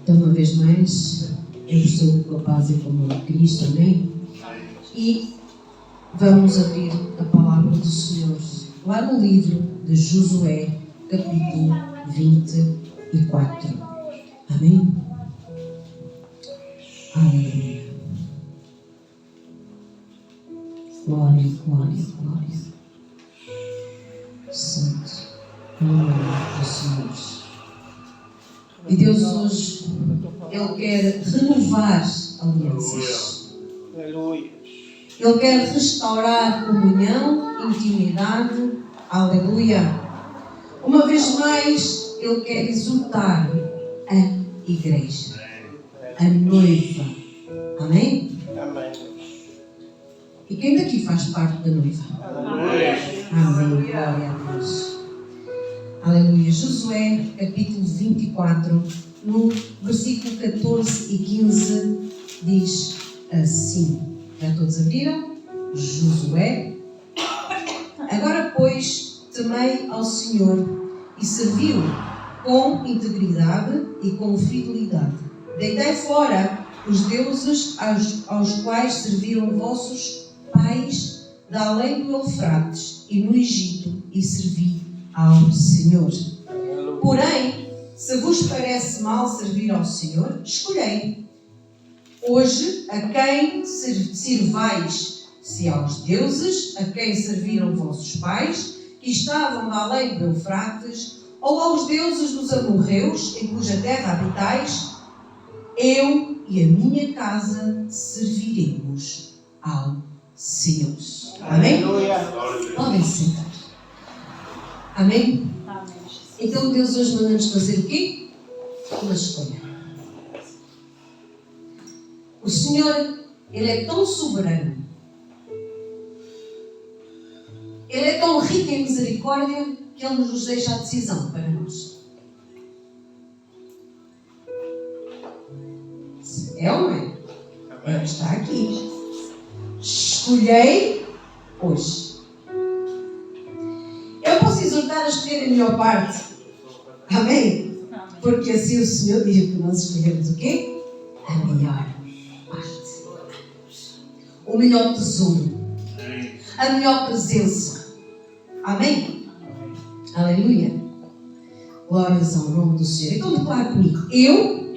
Então, uma vez mais, eu estou com a paz e com o amor de Cristo, amém? E vamos abrir a palavra do Senhor lá no livro de Josué, capítulo 24. Amém? Aleluia. Glória, glória, glória. Santo, no nome do Senhor. E Deus hoje, Ele quer renovar alianças. Aleluia. Ele quer restaurar comunhão, intimidade. Aleluia. Uma vez mais, Ele quer exortar a igreja, a noiva. Amém? Amém. E quem daqui faz parte da noiva? Aleluia. Amém. Glória a Deus. Aleluia. Josué, capítulo 24, no versículo 14 e 15, diz assim. Já todos abriram? Josué. Agora, pois, temei ao Senhor e servi-o com integridade e com fidelidade. Deitei fora os deuses aos quais serviram vossos pais da além do Eufrates e no Egito, e servi ao Senhor. Porém, se vos parece mal servir ao Senhor, escolhei hoje a quem sirvais, se aos deuses a quem serviram vossos pais, que estavam da além do Eufrates, ou aos deuses dos amorreus, em cuja terra habitais, eu e a minha casa serviremos ao Senhor. Amém? Podem sentar. Amém? Amém. Então Deus hoje manda-nos fazer o quê? Uma escolha. O Senhor, Ele é tão soberano. Ele é tão rico em misericórdia que Ele nos deixa a decisão para nós. É ou não é? Ele está aqui. Escolhei hoje. Eu posso exortar a escolher a melhor parte. Amém? Porque assim o Senhor diz que nós escolhemos o quê? A melhor parte. O melhor tesouro. A melhor presença. Amém? Aleluia. Glórias ao nome do Senhor. Então declara comigo. Eu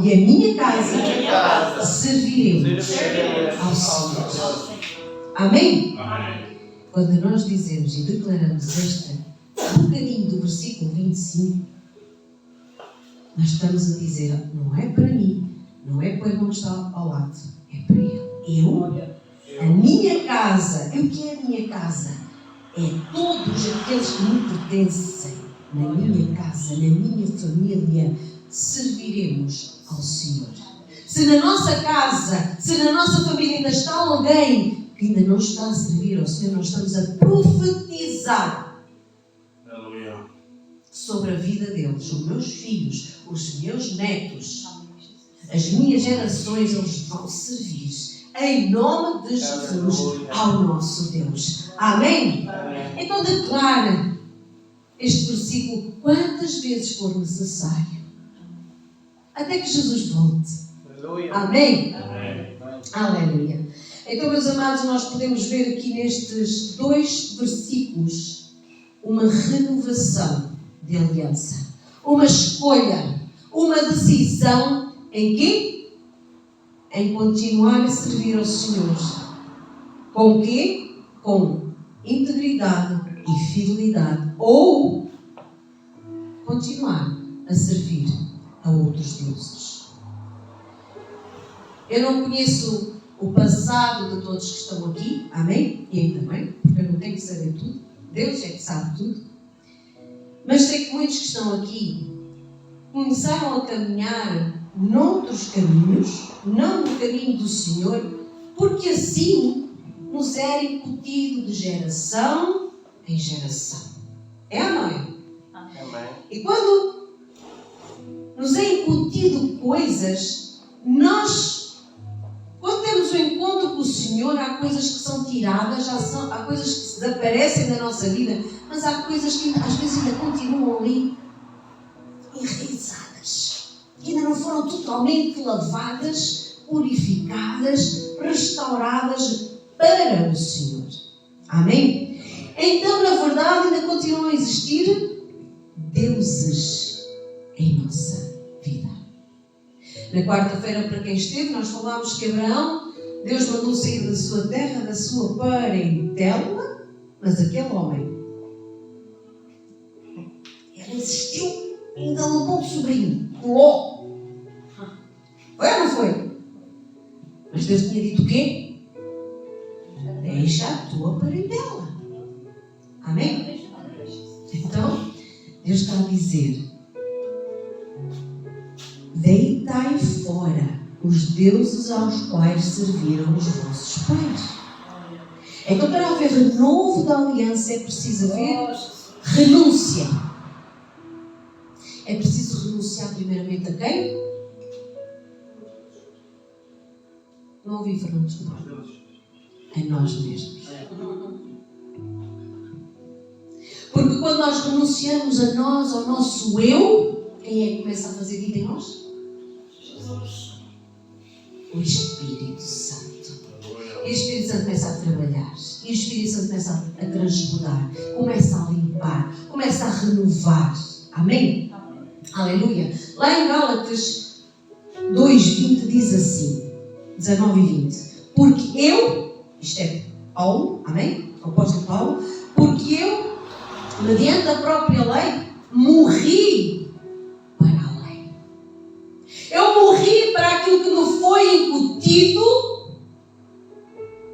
e a minha casa serviremos ao Senhor. Amém? Quando nós dizemos e declaramos um bocadinho do versículo 25, nós estamos a dizer, não é para mim, não é para o irmão que está ao lado, é para Ele. A minha casa, o que é a minha casa? É todos aqueles que me pertencem. Na minha casa, na minha família, serviremos ao Senhor. Se na nossa casa, se na nossa família ainda está alguém que ainda não está a servir ao Senhor, nós estamos a profetizar sobre a vida deles, os meus filhos, os meus netos, as minhas gerações, eles vão servir em nome de Jesus ao nosso Deus. Amém? Então declara este versículo quantas vezes for necessário, até que Jesus volte. Amém? Aleluia. Então, meus amados, nós podemos ver aqui nestes 2 versículos uma renovação de aliança, uma escolha, uma decisão em quê? Em continuar a servir ao Senhor. Com o quê? Com integridade e fidelidade. Ou continuar a servir a outros deuses. Eu não conheço o passado de todos que estão aqui, amém? E ainda bem, porque eu não tenho que saber tudo. Deus é que sabe tudo. Mas sei que muitos que estão aqui começaram a caminhar noutros caminhos, não no caminho do Senhor, porque assim nos era incutido de geração em geração. É ou não é? Amém. E quando nos é incutido coisas, quando temos um encontro com o Senhor, há coisas que são tiradas, há coisas que desaparecem da nossa vida, mas há coisas que às vezes ainda continuam ali, enraizadas, que ainda não foram totalmente lavadas, purificadas, restauradas para o Senhor. Amém? Então, na verdade, ainda continuam a existir deuses em nossa vida. Na quarta-feira, para quem esteve, nós falámos que Abraão, Deus mandou sair da sua terra, da sua parentela, mas aquele homem, ele insistiu, ainda levou o sobrinho, colou. Foi ou não foi? Mas Deus tinha dito o quê? Deixa a tua parentela. Amém? Então, Deus está a dizer: deitai fora os deuses aos quais serviram os vossos pais. Então, para haver renovo da aliança, é preciso haver renúncia. É preciso renunciar primeiramente a quem? Não ouvi, Fernando, desculpa. A nós mesmos. Porque quando nós renunciamos a nós, ao nosso eu, quem é que começa a fazer vida em nós? Jesus. O Espírito Santo. E o Espírito Santo começa a trabalhar. E o Espírito Santo começa a transbordar. Começa a limpar. Começa a renovar. Amém? Aleluia. Lá em Gálatas 2:20 diz assim, 19 e 20. Porque eu, isto é Paulo, amém? O apóstolo Paulo, porque eu, mediante a própria lei, morri para a lei. Eu morri para aquilo que me foi incutido,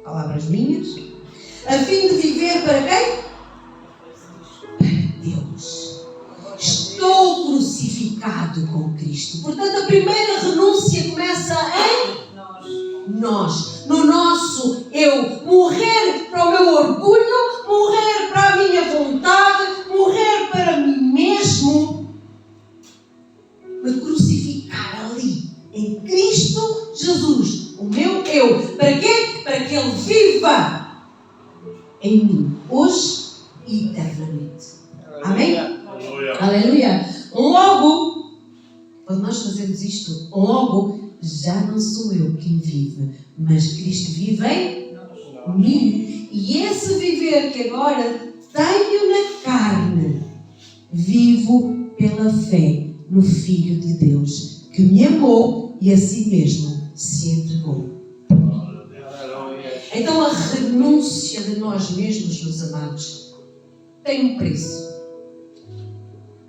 palavras minhas, a fim de viver para quem? Para Deus. Estou crucificado com Cristo. Portanto, a primeira renúncia começa em nós, no nosso eu. Morrer para o meu orgulho, morrer para a minha vontade, morrer para mim mesmo. Me crucificar ali, em Cristo Jesus, o meu eu. Para quê? Para que Ele viva em mim, hoje e eternamente. Amém? Aleluia. Logo, quando nós fazemos isto, logo, já não sou eu quem vive, mas Cristo vive em mim. E esse viver que agora tenho na carne, vivo pela fé no Filho de Deus, que me amou e a si mesmo se entregou. Então a renúncia de nós mesmos, meus amados, tem um preço.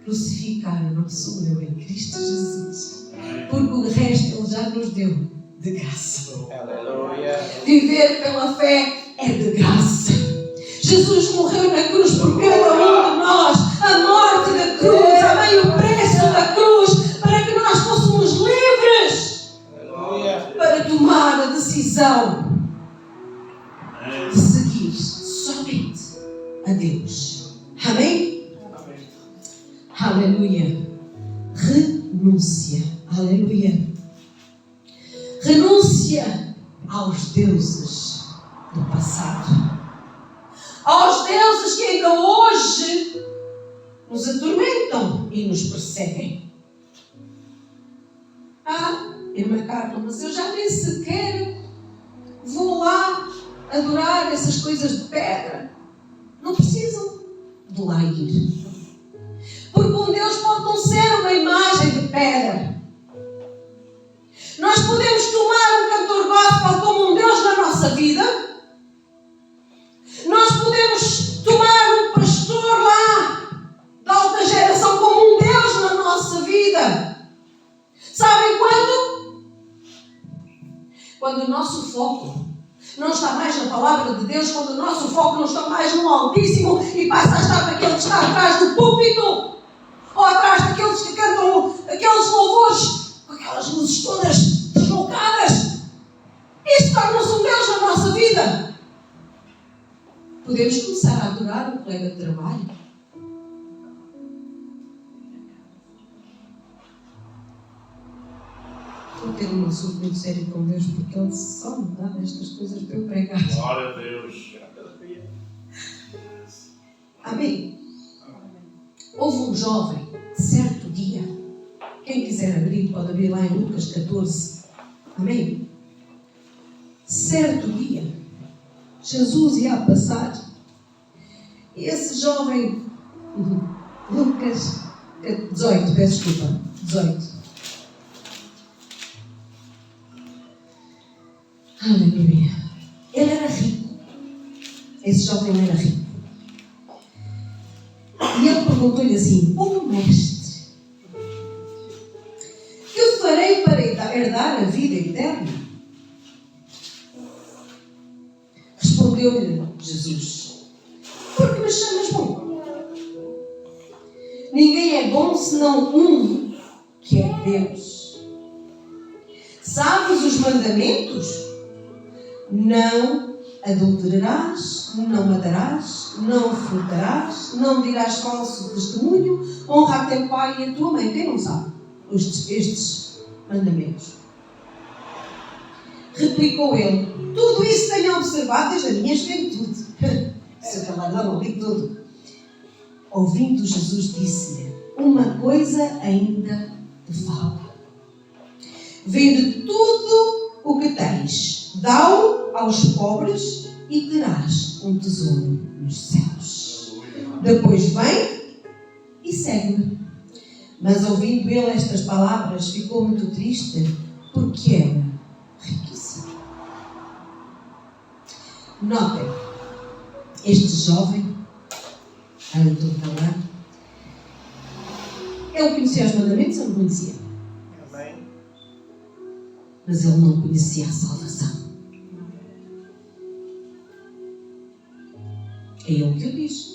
Crucificar não sou eu, em Cristo Jesus. Porque o resto Ele já nos deu de graça. Viver pela fé é de graça. Jesus morreu na cruz por cada um de nós. A morte da cruz, amém, o preço da cruz, para que nós fôssemos livres para tomar a decisão de seguir somente a Deus. Amém? Aleluia. Renúncia. Aleluia. Renúncia aos deuses do passado. Aos deuses que ainda hoje nos atormentam e nos perseguem. Irmã Carla, mas eu já nem sequer vou lá adorar essas coisas de pedra. Não precisam de lá ir. Porque um Deus pode não ser uma imagem de pedra. Nós podemos tomar um cantor gospel como um Deus na nossa vida. Nós podemos tomar um pastor lá da alta geração como um Deus na nossa vida. Sabem quando? Quando o nosso foco não está mais na palavra de Deus, quando o nosso foco não está mais no Altíssimo e passa a estar naquele que está atrás do púlpito. Ou atrás daqueles que cantam aqueles louvores com aquelas luzes todas deslocadas. Isso torna-se um Deus na nossa vida. Podemos começar a adorar um colega de trabalho. Estou a ter um assunto muito sério com Deus, porque Ele só me dá estas coisas para eu pregar. Glória a Deus. Amém. Houve um jovem, certo dia, Quem quiser abrir, pode abrir lá em Lucas 14. Amém? Certo dia, Jesus ia passar e esse jovem, Lucas 18, peço desculpa, 18. Aleluia. Ele era rico. Esse jovem era rico. E ele perguntou-lhe assim: bom mestre, que eu farei para herdar a vida eterna? Respondeu-lhe Jesus: por que me chamas bom? Ninguém é bom senão um, que é Deus. Sabes os mandamentos? Não adulterarás, não matarás, não furtarás, não dirás falso testemunho, honra a teu pai e a tua mãe. Quem não sabe estes mandamentos? Replicou ele: tudo isso tenho observado desde a minha juventude. Seu camarada não li tudo. Ouvindo Jesus, disse-lhe: uma coisa ainda te falta. Vende tudo o que tens, dá-o aos pobres e terás um tesouro nos céus. Depois vem e segue-me. Mas ouvindo ele estas palavras, ficou muito triste, porque era riquíssimo. Notem, este jovem, Ayrton Calar, ele conhecia os mandamentos ou não conhecia? Amém. Mas ele não conhecia a salvação. É ele que o diz.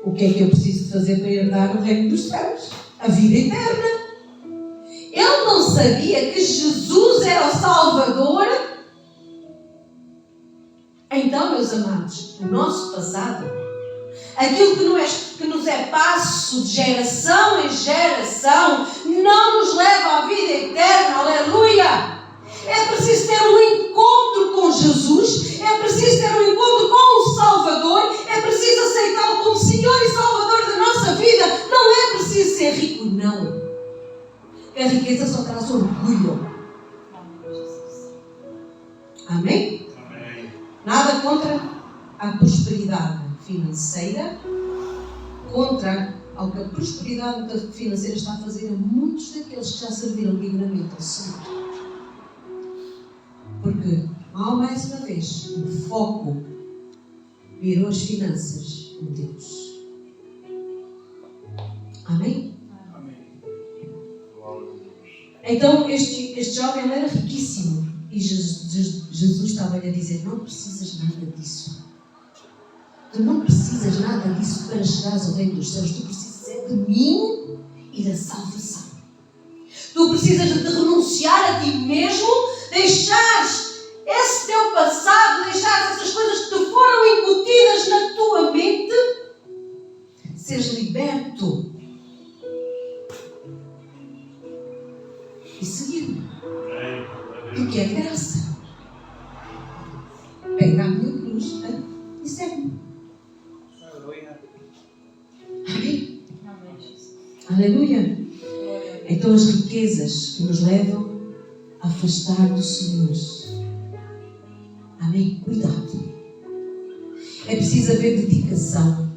O que é que eu preciso fazer para herdar o reino dos céus? A vida eterna. Ele não sabia que Jesus era o Salvador. Então, meus amados, o nosso passado, aquilo que nos é passo de geração em geração, não nos leva à vida eterna. Aleluia! É preciso ter um encontro com Jesus, é preciso ter um encontro com o Salvador, é preciso aceitá-lo como Senhor e Salvador da nossa vida. Não é preciso ser rico, não. A riqueza só traz orgulho. Amém? Amém. Nada contra a prosperidade financeira, contra ao que a prosperidade financeira está a fazer a muitos daqueles que já serviram dignamente ao Senhor. Porque, mais uma vez, o foco virou as finanças em Deus. Amém? Amém. Então, este jovem era riquíssimo. E Jesus estava-lhe a dizer: não precisas nada disso. Tu não precisas nada disso para chegares ao reino dos céus. Tu precisas de mim e da salvação. Tu precisas de te renunciar a ti mesmo, deixares esse teu passado, deixares essas coisas que te foram incutidas na tua mente, seres liberto e seguir-me. Porque é graça. Pega a minha cruz e segue-me. Aleluia. Amém? Aleluia. Então as riquezas que nos levam a afastar do Senhor. Amém? Cuidado. É preciso haver dedicação.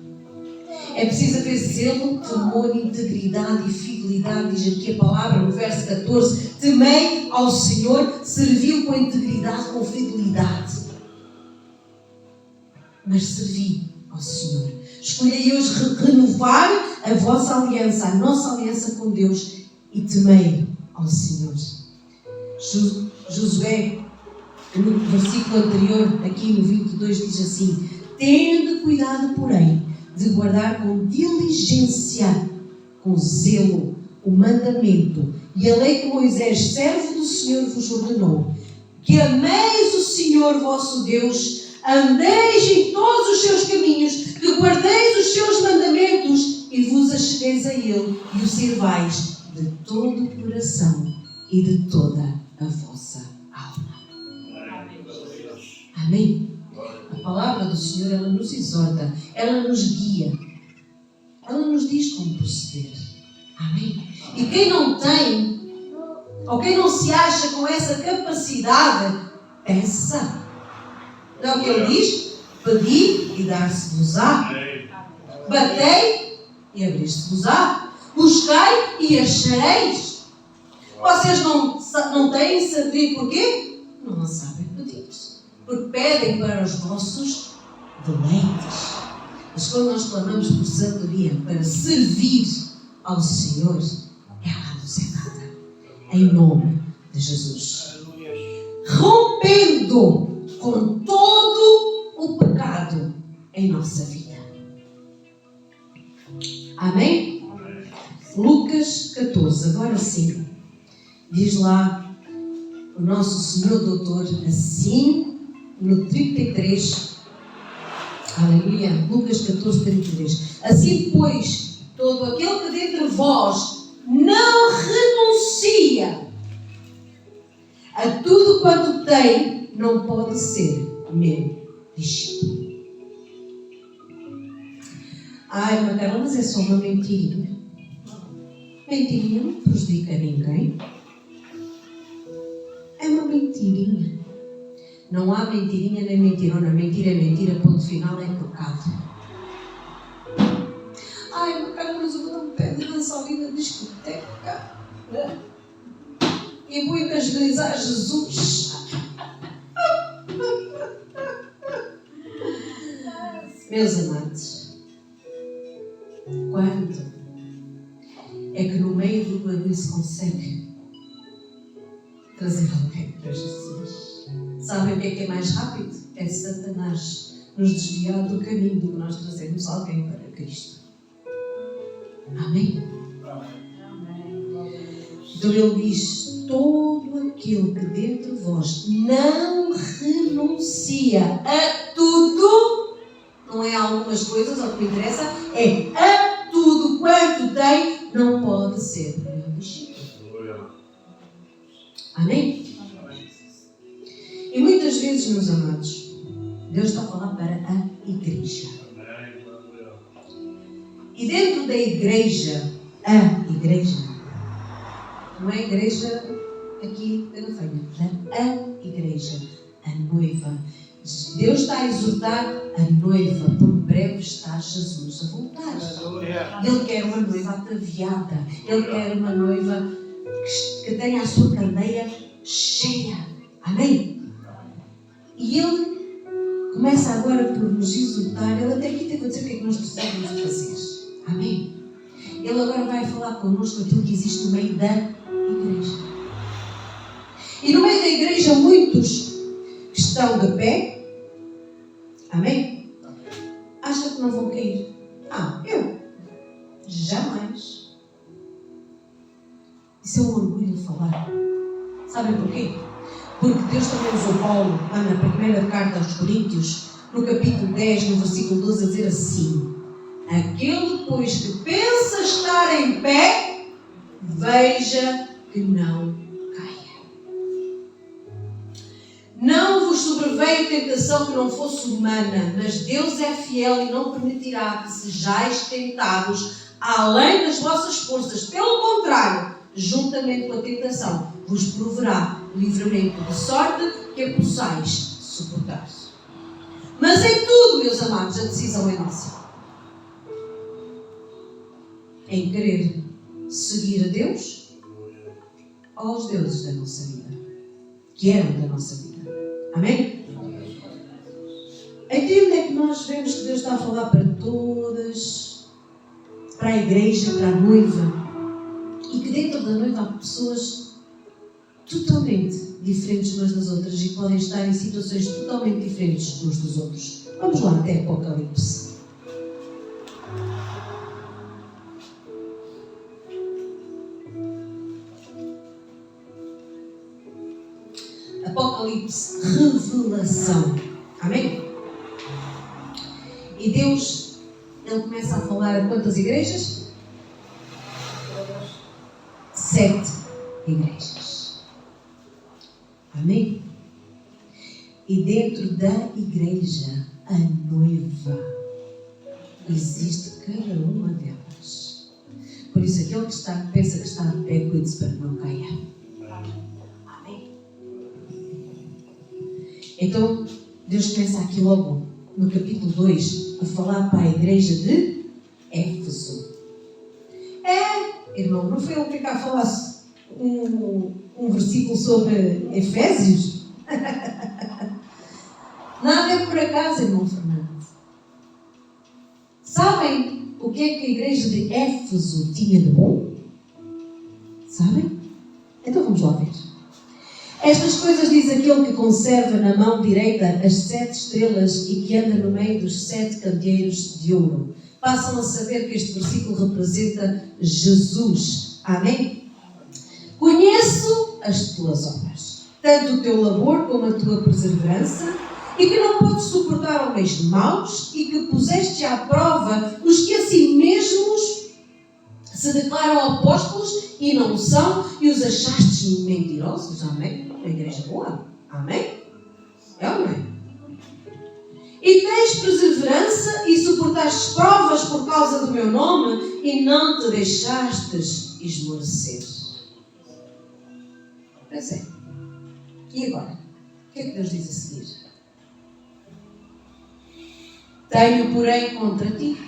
É preciso haver zelo, temor, integridade e fidelidade. Diz aqui a palavra no verso 14: temei ao Senhor, serviu com integridade, com fidelidade. Mas servi ao Senhor. Escolhei hoje renovar a vossa aliança, a nossa aliança com Deus, e temei ao Senhor. Josué, no versículo anterior, aqui no 22, diz assim: tende cuidado, porém, de guardar com diligência, com zelo, o mandamento e a lei que Moisés, servo do Senhor, vos ordenou, que ameis o Senhor vosso Deus, andeis em todos os seus caminhos, que guardeis os seus mandamentos e vos achegueis a Ele e o servais de todo o coração e de toda a vossa alma. Amém? A palavra do Senhor, ela nos exorta, ela nos guia, ela nos diz como proceder. Amém? E quem não tem, ou quem não se acha com essa capacidade, peça. Não é o que ele diz? Pedi e dar-se-vos-á. Batei e abrir-se-vos-á. Buscai e achareis. Vocês não têm sabido porquê? Não sabem pedir. Porque pedem para os vossos deleites. Mas quando nós clamamos por sabedoria para servir ao Senhor, ela nos é dada. Em nome de Jesus. Rompendo com todo o pecado em nossa vida. Amém? Lucas 14, agora sim. Diz lá o nosso Senhor Doutor, assim, no 33. Aleluia. Lucas 14, 33. Assim, pois, todo aquele que dentre vós não renuncia a tudo quanto tem, não pode ser meu discípulo. Ai, Macarona, mas é só uma mentirinha. Mentirinha não prejudica ninguém. É uma mentirinha. Não há mentirinha nem mentirona. Mentira é mentira, ponto final, é pecado. Ai, Macarona, mas o meu não pede dança ali na discoteca. E vou evangelizar Jesus. Meus amados, quando é que no meio do barulho se consegue trazer alguém para Jesus? Sabem o que é mais rápido? É Satanás nos desviar do caminho do que nós trazemos alguém para Cristo. Amém? Então ele diz: todo aquele que dentro de vós não renuncia a tudo, não é a algumas coisas, ao que me interessa, é a tudo quanto tem, não pode ser meu discípulo. Amém? E muitas vezes, meus amados, Deus está a falar para a igreja. E dentro da igreja, a igreja, não é a igreja aqui da Gafenha, a igreja, a noiva. Deus está a exortar a noiva, porque breve está Jesus a voltar. Ele quer uma noiva ataviada, Ele quer uma noiva que tenha a sua candeia cheia. Amém? E Ele começa agora por nos exortar. Ele até aqui teve a dizer o que é que nós precisamos de fazer. Amém? Ele agora vai falar connosco aquilo que existe no meio da igreja. E no meio da igreja muitos que estão de pé. Amém? Acham que não vão cair. Eu? Jamais. Isso é um orgulho de falar. Sabem porquê? Porque Deus também usou Paulo, lá na primeira carta aos Coríntios, no capítulo 10, no versículo 12, a dizer assim: aquele, pois, que pensa estar em pé, veja que não caia. Não vos sobreveio tentação que não fosse humana, mas Deus é fiel e não permitirá que sejais tentados além das vossas forças. Pelo contrário, juntamente com a tentação, vos proverá livramento de sorte que a possais suportar. Mas em tudo, meus amados, a decisão é nossa. Em querer seguir a Deus ou aos deuses da nossa vida, que eram da nossa vida. Amém? Então onde é que nós vemos que Deus está a falar para todas, para a igreja, para a noiva, e que dentro da noiva há pessoas totalmente diferentes umas das outras e podem estar em situações totalmente diferentes uns dos outros. Vamos lá até Apocalipse. Apocalipse, revelação. Amém? E Deus, Ele começa a falar a quantas igrejas? 7 igrejas. Amém? E dentro da igreja, a noiva, existe cada uma delas. Por isso, aquele que pensa que está de pé, cuide-se para que não caia. Amém. Então, Deus começa aqui logo, no capítulo 2, a falar para a igreja de Éfeso. Irmão, não foi ele que cá falasse um versículo sobre Efésios? Nada é por acaso, irmão Fernando. Sabem o que é que a igreja de Éfeso tinha de bom? Sabem? Então vamos lá ver. Estas coisas diz aquele que conserva na mão direita as 7 estrelas e que anda no meio dos 7 candeeiros de ouro. Passam a saber que este versículo representa Jesus. Amém? Conheço as tuas obras, tanto o teu labor como a tua perseverança, e que não podes suportar homens maus, e que puseste à prova os que a si mesmos se declaram apóstolos e não são, e os achastes mentirosos. Amém? A igreja boa. Amém? É ou não é? E tens perseverança e suportaste provas por causa do meu nome e não te deixastes esmorecer. Pois é. E agora? O que é que Deus diz a seguir? Tenho, porém, contra ti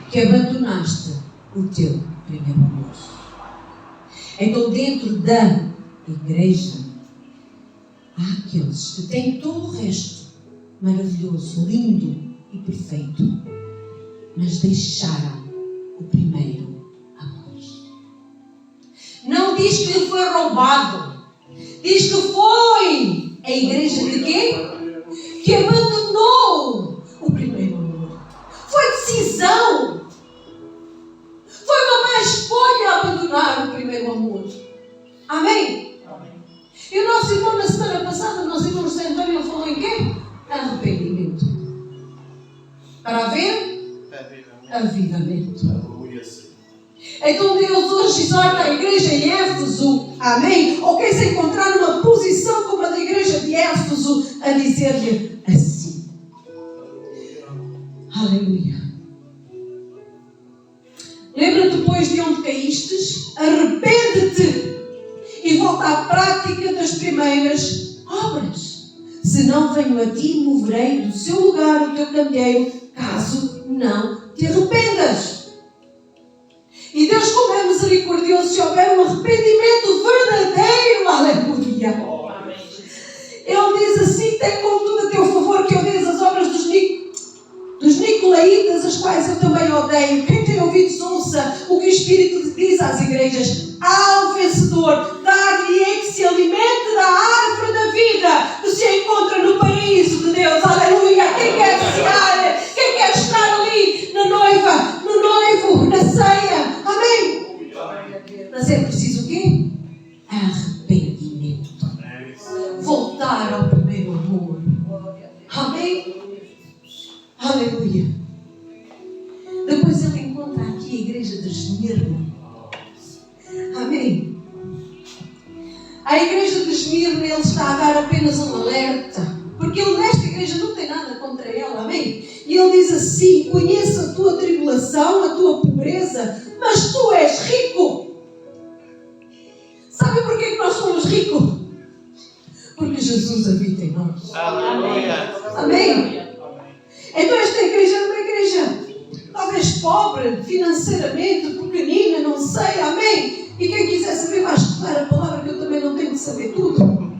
que abandonaste o teu primeiro amor. Então, dentro da igreja, há aqueles que têm todo o resto maravilhoso, lindo e perfeito, mas deixaram o primeiro amor. Não diz que lhe foi roubado, diz que foi a igreja de quê? Que abandonou o primeiro amor. Foi decisão. Foi uma má escolha abandonar o primeiro amor. Amém? E o nosso irmão, na semana passada, o nosso irmão José Antônio falou em quê? Arrependimento. Para haver avivamento. Então Deus hoje exorta a igreja em Éfeso, amém? Ou quem se encontrar numa posição como a da igreja de Éfeso, a dizer-lhe assim. Aleluia. Lembra-te depois de onde caístes, arrepende-te e volta à prática das primeiras obras. Se não venho a ti, moverei do seu lugar o teu candeeiro, caso não te arrependas. E Deus, como é misericordioso, se houver um arrependimento verdadeiro, aleluia. Ele diz assim: tem contudo a teu favor que odeias as obras dos nicolaítas, as quais eu também odeio. Quem tem ouvidos, ouça o que o Espírito diz às igrejas. Ao vencedor, dar-lhe que se alimente da árvore da vida, que se encontra no paraíso de Deus. Aleluia! Quem quer cear, quem quer estar ali na noiva, no noivo, na ceia. Amém? Mas é preciso o quê? Arrependimento. Voltar ao primeiro amor. Amém? Aleluia. Depois ele encontra aqui a igreja de Esmirna. Amém. A igreja de Esmirna, ele está a dar apenas um alerta, porque ele nesta igreja não tem nada contra ela. Amém. E ele diz assim: conheço a tua tribulação, a tua pobreza, mas tu és rico. Sabe porquê que nós somos ricos? Porque Jesus habita em nós. Aleluia. Amém. Então esta igreja é uma igreja talvez pobre financeiramente, pequenina, não sei. Amém. E quem quiser saber vai estudar a palavra, que eu também não tenho de saber tudo.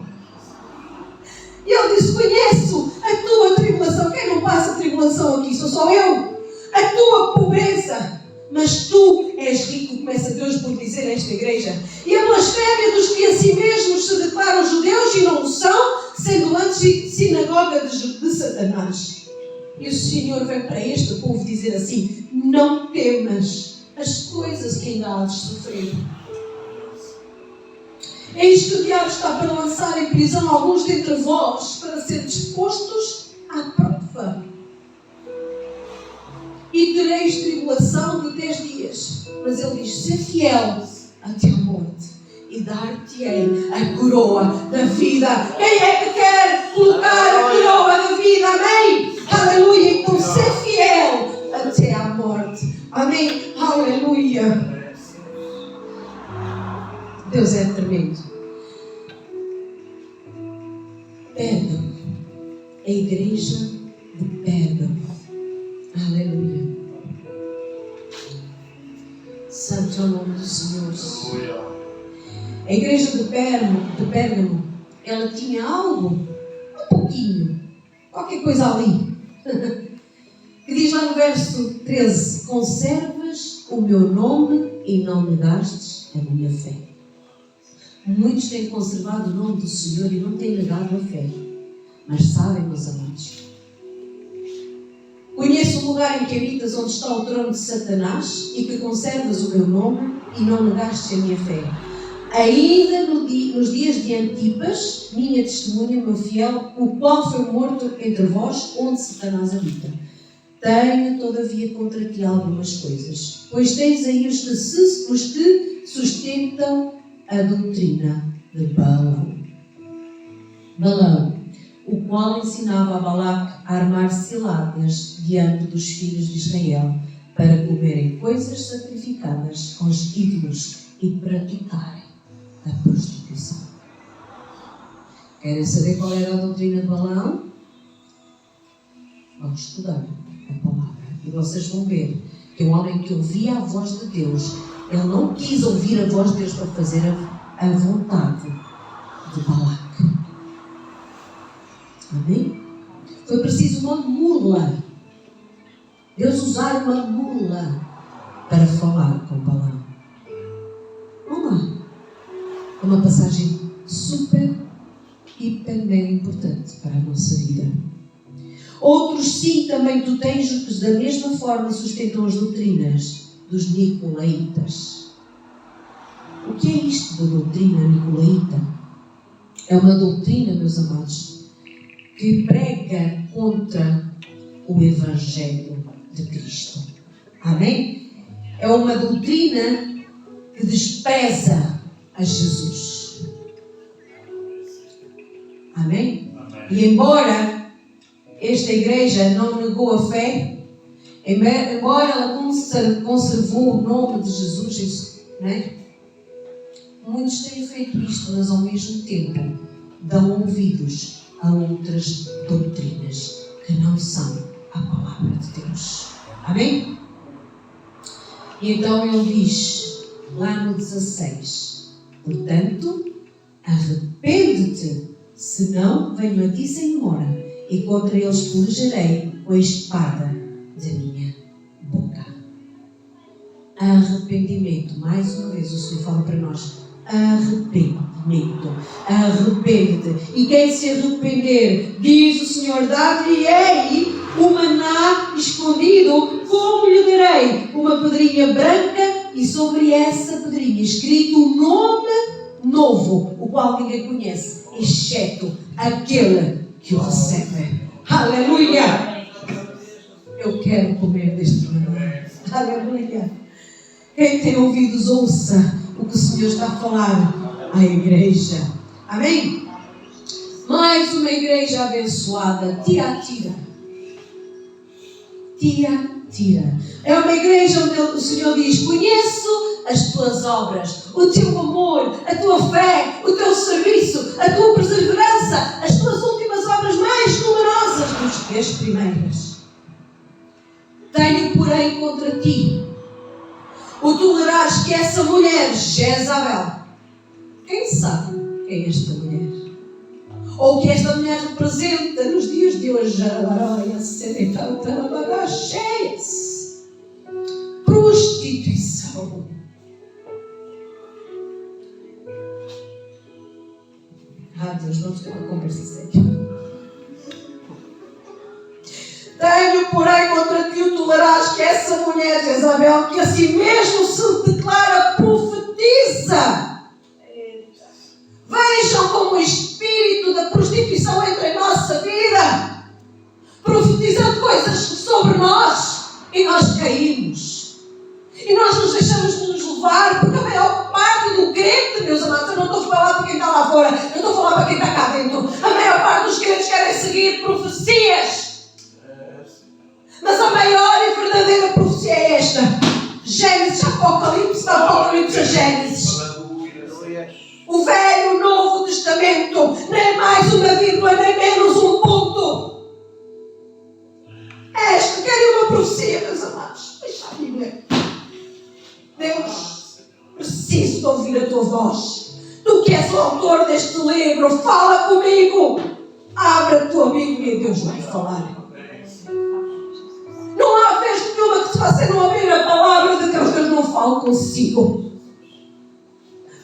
E ele disse: conheço a tua tribulação. Quem não passa tribulação aqui? Sou só eu. A tua pobreza. Mas tu és rico, começa Deus por dizer a esta igreja. E a blasfémia dos que a si mesmos se declaram judeus e não são, sendo antes sinagoga de Satanás. E o Senhor vem para este povo dizer assim: não temas as coisas que ainda há de sofrer. Eis que o diabo está para lançar em prisão alguns dentre vós, para serem expostos à prova. E tereis tribulação de 10 dias. Mas ele diz: ser fiel até a morte, e dar-te-ei a coroa da vida. Quem é que quer colocar a coroa da vida? Amém? Aleluia. Então ser fiel até à morte. Amém? Aleluia! Deus é tremendo. Pérgamo. A igreja de Pérgamo. Aleluia. Santo é o nome do Senhor. A igreja de Pérgamo, ela tinha algo, um pouquinho, qualquer coisa ali, que diz lá no verso 13: conservas o meu nome e não negastes a minha fé. Muitos têm conservado o nome do Senhor e não têm negado a fé. Mas sabem, meus amados, conheço o lugar em que habitas, onde está o trono de Satanás, e que conservas o meu nome e não negastes a minha fé. Ainda nos dias de Antipas, minha testemunha, meu fiel, o qual foi morto entre vós, onde Satanás habita. Tenho, todavia, contra ti algumas coisas, pois tens aí os que sustentam a doutrina de Balaão. Balaão, o qual ensinava a Balaque a armar ciladas diante dos filhos de Israel, para comerem coisas sacrificadas aos ídolos e praticarem a prostituição. Querem saber qual era a doutrina de Balaão? Vamos estudar a palavra e vocês vão ver que um homem que ouvia a voz de Deus, ele não quis ouvir a voz de Deus para fazer a vontade de Balaque. Amém? Foi preciso uma mula. Deus usar uma mula para falar com Balaão. Vamos lá. É uma passagem super, hiper, mega importante para a nossa vida. Outros sim, também tu tens, que da mesma forma sustentam as doutrinas dos nicolaítas. O que é isto da doutrina nicolaíta? É uma doutrina, meus amados, que prega contra o Evangelho de Cristo. Amém? É uma doutrina que despreza a Jesus. Amém? E embora esta igreja não negou a fé, embora ela conservou o nome de Jesus, né? Muitos têm feito isto, mas ao mesmo tempo dão ouvidos a outras doutrinas que não são a palavra de Deus. Amém? E então ele diz lá no 16: portanto, arrepende-te, senão venho a ti sem demora, e contra eles pelejarei com a espada da minha boca. Arrependimento. Mais uma vez o Senhor fala para nós: arrependimento. Arrepende-te. E quem se arrepender, diz o Senhor, dar-lhe-ei o maná escondido, como lhe darei uma pedrinha branca, e sobre essa pedrinha escrito um nome novo, o qual ninguém conhece, exceto aquele que o recebe. Aleluia! Eu quero comer deste maná. Aleluia! Quem tem ouvidos, ouça o que o Senhor está a falar à igreja. Amém? Mais uma igreja abençoada, Tiatira. Tiatira. É uma igreja onde o Senhor diz: conheço as tuas obras, o teu amor, a tua fé, o teu serviço, a tua perseverança, as tuas últimas obras mais numerosas do que as primeiras. Tenho, porém, contra ti o tolerar que essa mulher, Jezabel, quem sabe quem é esta mulher? Ou o que esta mulher representa nos dias de hoje? Prostituição. Deus, vamos ter uma conversa séria. Tenho, porém, contra ti o tolerás que essa mulher, Jezabel, que assim mesmo se declara profetiza. Vejam como o espírito da prostituição entra em nossa vida, profetizando coisas sobre nós, e nós caímos. E nós nos deixamos de nos levar, porque a maior parte do crente, meus amados, eu não estou a falar para quem está lá fora, eu estou a falar para quem está cá dentro. A maior parte dos crentes querem seguir profecias. Mas a maior e verdadeira profecia é esta: Gênesis, Apocalipse, Apocalipse a Gênesis. Aleluia. O Velho e o Novo Testamento, nem mais uma vírgula, nem menos um ponto. Esta, querem uma profecia, meus amados? Deixa a Bíblia. Deus, preciso de ouvir a tua voz. Tu que és o autor deste livro, fala comigo. Abre a tua Bíblia e Deus vai falar. Não há vez nenhuma que se você não ouvir a palavra de Deus, Deus não fala consigo.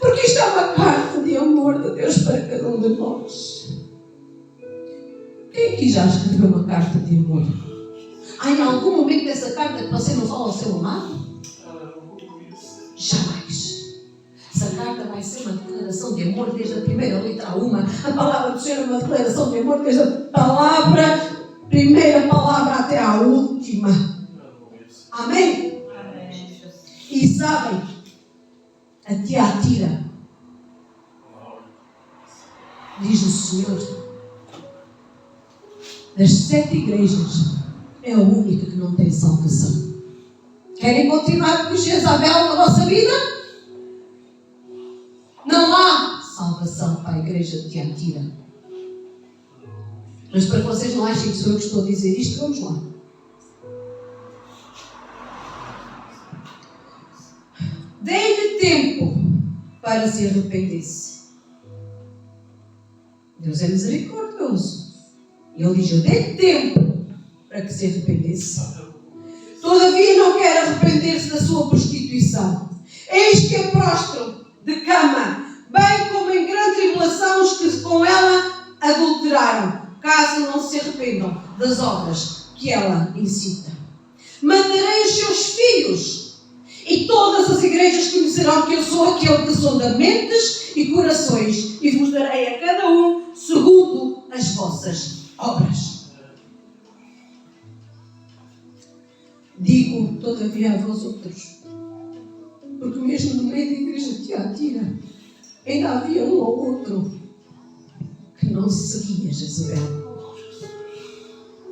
Porque isto é uma carta de amor de Deus para cada um de nós. Quem aqui já escreveu uma carta de amor? Há em algum momento dessa carta que você não fala ao seu amado? Jamais. Essa carta vai ser uma declaração de amor desde a primeira letra a uma. A palavra do Senhor é uma declaração de amor desde a primeira palavra até a última. Amém? Amém. E sabem, a Tiatira, diz o Senhor, das 7 igrejas, é a única que não tem salvação. Querem continuar com Jezabel na vossa vida? Não há salvação para a igreja de Tiatira. Mas para que vocês não achem que sou eu que estou a dizer isto, vamos lá. Dei-lhe tempo para se arrependesse. Deus é misericordioso. E Ele diz, eu dei tempo para que se arrependesse. Todavia não quer arrepender-se da sua prostituição. Eis que a prostram de cama, bem como em grande tribulação os que com ela adulteraram, caso não se arrependam das obras que ela incita. Mandarei os seus filhos, e todas as igrejas conhecerão que eu sou aquele que sonda mentes e corações, e vos darei a cada um segundo as vossas obras. Digo, todavia, a vós outros, porque mesmo no meio da igreja de Tiatira, ainda havia um ou outro que não seguia Jezabel.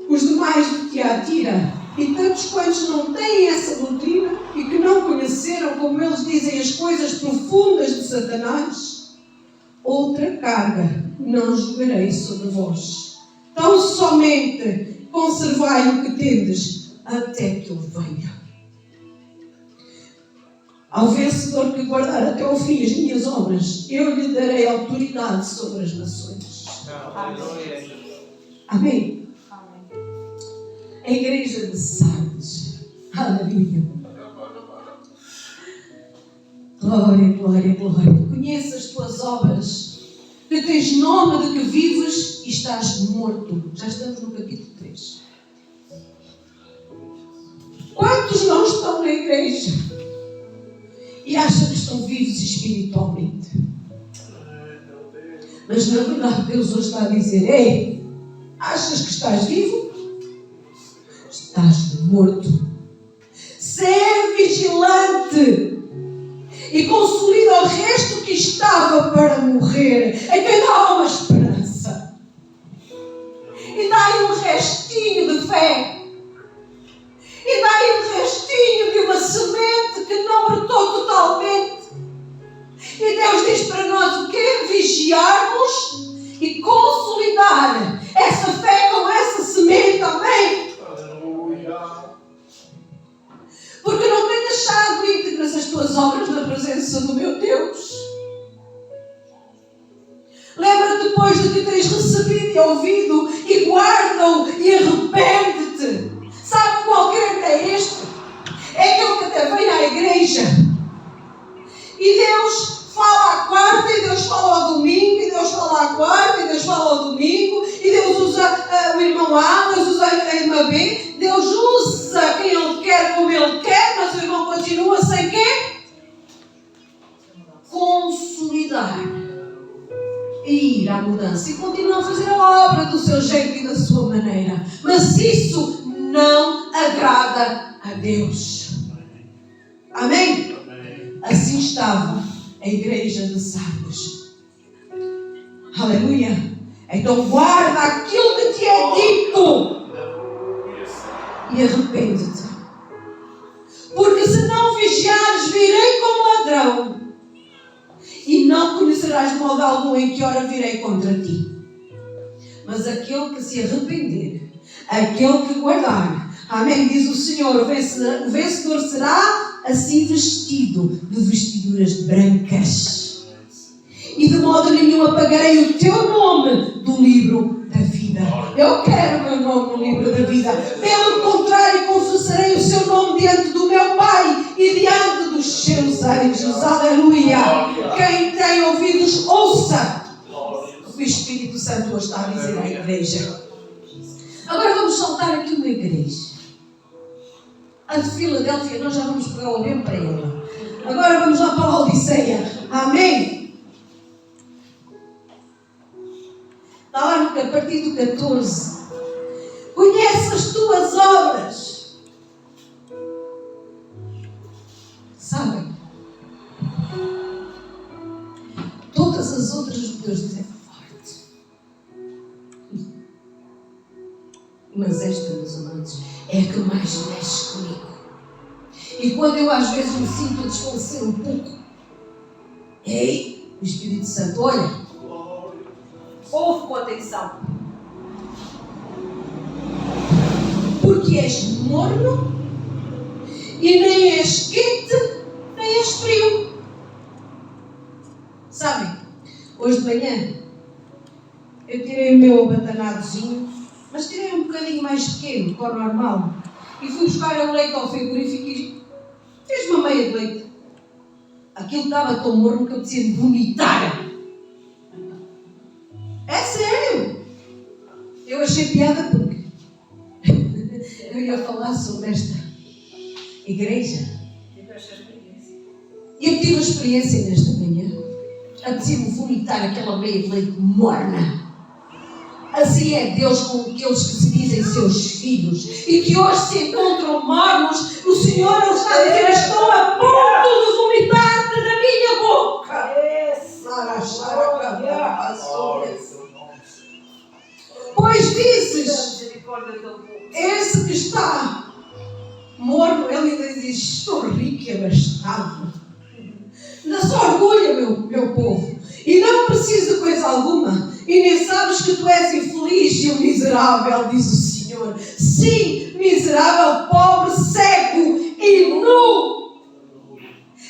Os demais de Tiatira, e tantos quantos não têm essa doutrina e que não conheceram, como eles dizem, as coisas profundas de Satanás, outra carga não jogarei sobre vós. Tão somente conservai o que tendes até que ele venha. Ao vencedor que guardar até ao fim as minhas obras, eu lhe darei autoridade sobre as nações. Aleluia. Amém? Amém. A igreja de Sardes. Aleluia. Glória, glória, glória. Conhece as tuas obras, que tens nome de que vives e estás morto. Já estamos no capítulo 3. Quantos não estão na igreja e acham que estão vivos espiritualmente? Mas na verdade Deus hoje está a dizer, ei, achas que estás vivo? Estás morto. Ser vigilante e consolida o resto que estava para morrer, em quem dá uma esperança e dá-lhe um restinho de fé. E dá-lhe um restinho de uma semente que não brotou totalmente. E Deus diz para nós o quê? Vigiarmos e consolidar essa fé com essa semente. Amém? Porque não tenho achado íntegras as tuas obras na presença do meu Deus. Lembra-te depois de que tens recebido e ouvido e guarda-o e arrepende-te. Sabe qual crente é este? É aquele que até vem à igreja e Deus fala à quarta e Deus fala ao domingo e Deus fala à quarta e Deus fala ao domingo e Deus usa o irmão A, Deus usa a irmã B, Deus usa quem Ele quer como Ele quer, mas o irmão continua sem quê? Consolidar e ir à mudança e continua a fazer a obra do seu jeito e da sua maneira, mas isso não agrada a Deus. Amém? Assim estava a igreja de Sardes. Aleluia. Então guarda aquilo que te é dito e arrepende-te. Porque se não vigias virei como ladrão, e não conhecerás modo algum em que hora virei contra ti. Mas aquele que se arrepender, aquele que guardar, amém, diz o Senhor, o vencedor será assim vestido de vestiduras brancas. E de modo nenhum apagarei o teu nome do livro da vida. Eu quero o meu nome no livro da vida. Pelo contrário, confessarei o seu nome diante do meu Pai e diante dos seus anjos. Aleluia! Quem tem ouvidos, ouça o que o Espírito Santo hoje está a dizer à igreja. Agora vamos soltar aqui uma igreja. A de Filadélfia, nós já vamos pegar o mesmo para ela. Agora vamos lá para a Odisseia. Amém? Está lá a partir do 14. Conhece as tuas obras. Sabem? Todas as outras, Deus diz, é forte. Mas esta, meus amados, é a que mais mexe comigo. E quando eu às vezes me sinto a desfalecer um pouco, ei, o Espírito Santo, olha, ouve com atenção. Porque és morno e nem és quente, nem és frio. Sabem, hoje de manhã eu tirei o meu abantanadozinho, mas tirei um bocadinho mais pequeno que o normal, e fui buscar o leite ao frigorífico e fiz uma meia de leite. Aquilo estava tão morno que eu precisava vomitar. É sério! Eu achei piada porque eu ia falar sobre esta igreja. E eu tive a experiência nesta manhã. Apetecia-me vomitar aquela meia de leite morna. Assim é Deus com aqueles que se dizem seus filhos e que hoje se encontram mornos. O Senhor ele está a dizer: estou a ponto de vomitar-te da minha boca. Pois dizes, esse que está morno, ele ainda diz: estou rico e abastado. Não se orgulha, meu povo, e não precisa de coisa alguma, e nem sabes que tu és infeliz e o miserável, diz o Senhor. Sim, miserável, pobre, cego e nu.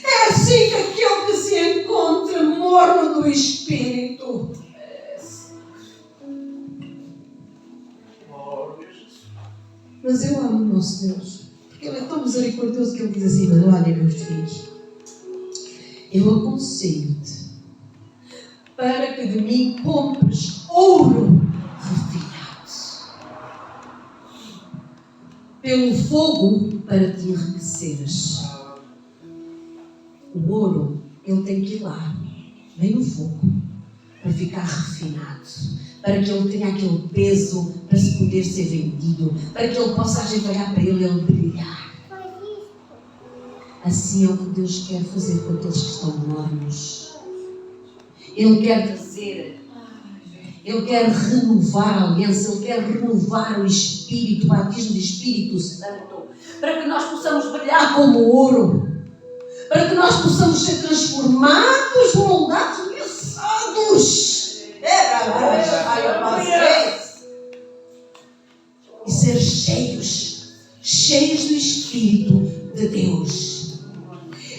É assim que aquele que se encontra morno do espírito. Mas eu amo o nosso Deus, porque Ele é tão misericordioso que Ele diz assim: mas olha, meus filhos, eu aconselho-te para que de mim compres ouro refinado pelo fogo para te enriqueceres. O ouro, ele tem que ir lá, bem no fogo, para ficar refinado, para que ele tenha aquele peso para se poder ser vendido, para que ele possa a gente olhar para ele e ele brilhar. Assim é o que Deus quer fazer com aqueles que estão mornos. Ele quer trazer, Ele quer renovar a aliança, Ele quer renovar o Espírito, o batismo do Espírito Santo, para que nós possamos brilhar como ouro, para que nós possamos ser transformados, moldados, abençoados. E ser cheios do Espírito de Deus.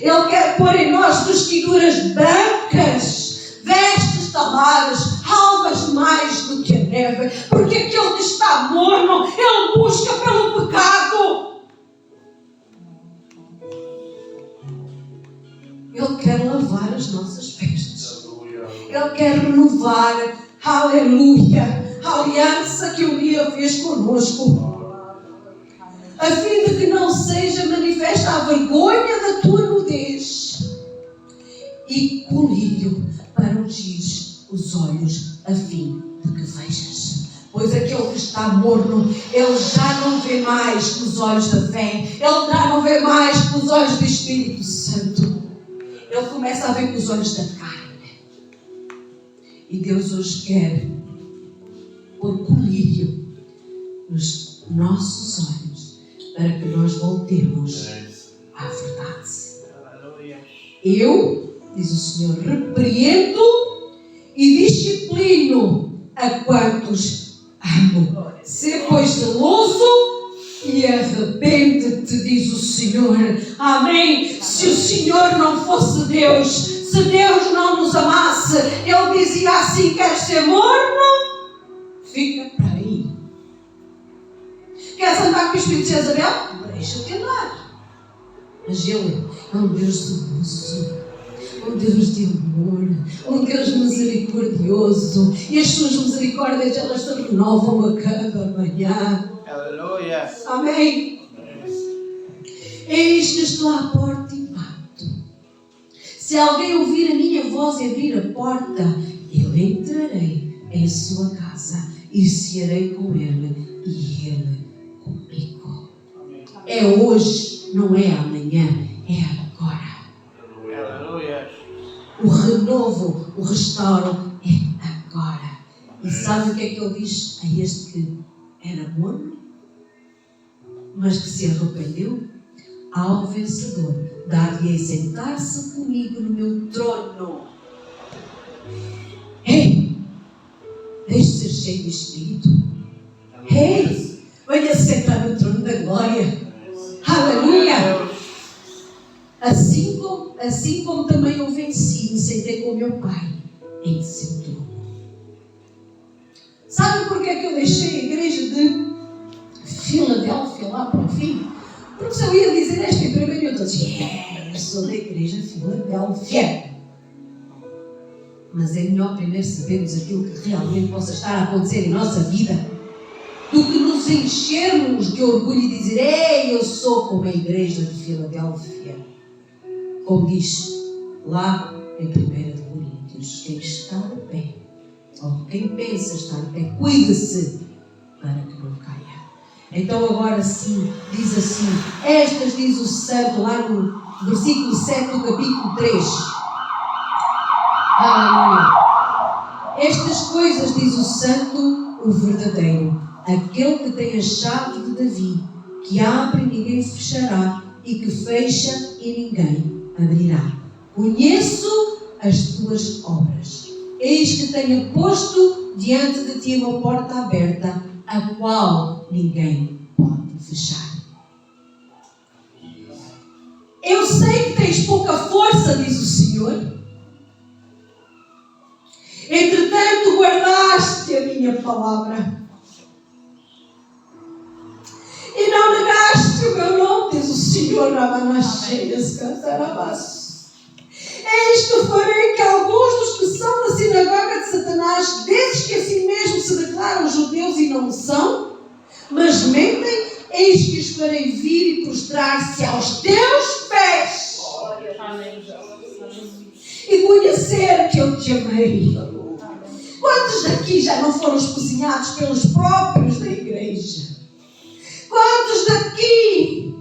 Ele quer pôr em nós vestiduras brancas, vestes talares, alvas mais do que a neve, porque aquele que está morno, ele busca pelo pecado. Ele quer lavar as nossas vestes. Ele quer renovar, aleluia, a aliança que um dia fez conosco, a fim de que não seja manifesta a vergonha da tua nudez e colírio para ungir os olhos, a fim de que vejas. Pois aquele que está morno, ele já não vê mais com os olhos da fé, ele já não vê mais com os olhos do Espírito Santo, ele começa a ver com os olhos da carne. E Deus hoje quer pôr colírio nos nossos olhos, para que nós voltemos à verdade. Eu, diz o Senhor, repreendo e disciplino a quantos amo. Sê, pois, zeloso e arrepende-te, diz o Senhor. Amém. Se o Senhor não fosse Deus, se Deus não nos amasse, Ele dizia assim: queres ser morno? Fica para aí. Queres andar com o espírito de Jezabel? Deixa-te andar. Mas Ele é um Deus zeloso, um Deus de amor, um Deus misericordioso, e as suas misericórdias, elas se renovam a cada manhã. Aleluia. Amém. Eis que estou à porta e bato. Se alguém ouvir a minha voz e abrir a porta, eu entrarei em sua casa e cearei com ele e ele comigo. É hoje, não é amanhã, é agora. Aleluia. O renovo, o restauro é agora. E sabe o que é que ele diz a este que era morno, mas que se arrependeu? Ao vencedor, dar-lhe a sentar-se comigo no meu trono. Ei, deixe ser cheio de Espírito. Ei, venha sentar no trono da glória. Aleluia. Assim como também eu venci, me sentei com o meu Pai em seu trono. Sabe por que é que eu deixei a igreja de Filadélfia lá para o fim? Porque se eu ia dizer esta em primeiro, eu dizia: eu sou da igreja de Filadélfia. Mas é melhor primeiro sabermos aquilo que realmente possa estar a acontecer em nossa vida, do que nos enchermos de orgulho e dizer: ei, eu sou como a igreja de Filadélfia. Como diz lá em 1 Coríntios, quem está de pé, ou quem pensa estar de pé, cuide-se para que não caia. Então agora sim, diz assim, estas, diz o Santo lá no versículo 7 do capítulo 3. Aleluia. Estas coisas, diz o Santo, o verdadeiro, aquele que tem a chave de Davi, que abre e ninguém fechará, e que fecha e ninguém abrirá. Conheço as tuas obras. Eis que tenho posto diante de ti uma porta aberta, a qual ninguém pode fechar. Eu sei que tens pouca força, diz o Senhor. Entretanto, guardaste a minha palavra e não negaste o meu nome, diz o Senhor. Eis que farei que alguns dos que são da sinagoga de Satanás, desses que assim mesmo se declaram judeus e não são, mas mentem, eis que os farei vir e prostrar-se aos teus pés e conhecer que eu te amei. Quantos daqui já não foram escozinhados pelos próprios da igreja? Quantos daqui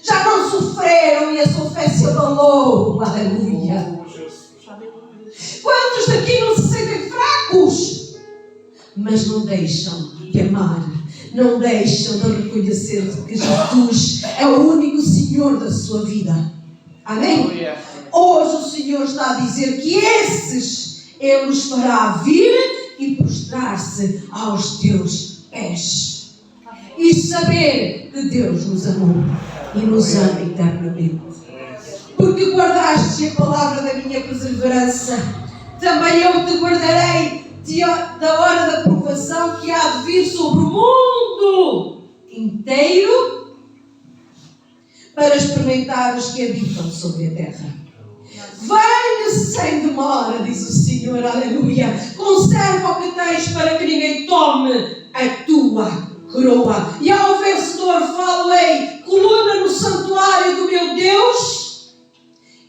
já não sofreram e a sua fé se abalou? Aleluia. Quantos daqui não se sentem fracos, mas não deixam de amar, não deixam de reconhecer que Jesus é o único Senhor da sua vida? Amém? Hoje o Senhor está a dizer que esses Ele os fará vir e prostrar-se aos teus pés. E saber que Deus nos amou e nos ama eternamente. Porque guardaste a palavra da minha perseverança, também eu te guardarei da hora da provação que há de vir sobre o mundo inteiro, para experimentar os que habitam sobre a terra. Venha sem demora, diz o Senhor, aleluia. Conserva o que tens para que ninguém tome a tua coroa. E ao vencedor falo-ei coluna no santuário do meu Deus,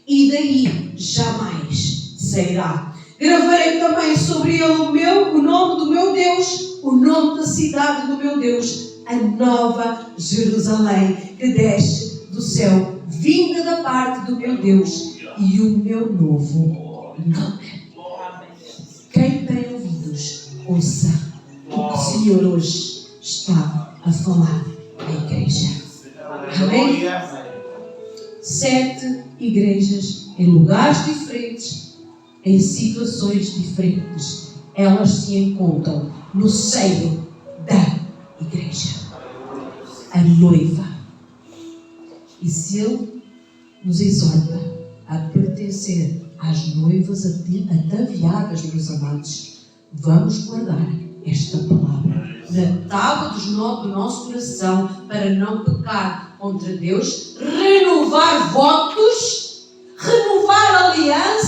e daí jamais sairá. Gravarei também sobre ele o nome do meu Deus, o nome da cidade do meu Deus, a nova Jerusalém, que desce do céu, vinda da parte do meu Deus, e o meu novo nome. Quem tem ouvidos, ouça o que o Senhor hoje está a falar à igreja. Amém? 7 igrejas em lugares diferentes, em situações diferentes, elas se encontram no seio da igreja, a noiva. E se Ele nos exorta a pertencer às noivas ataviadas, meus amados, vamos guardar esta palavra na tábua do nosso coração para não pecar contra Deus, renovar votos, renovar alianças,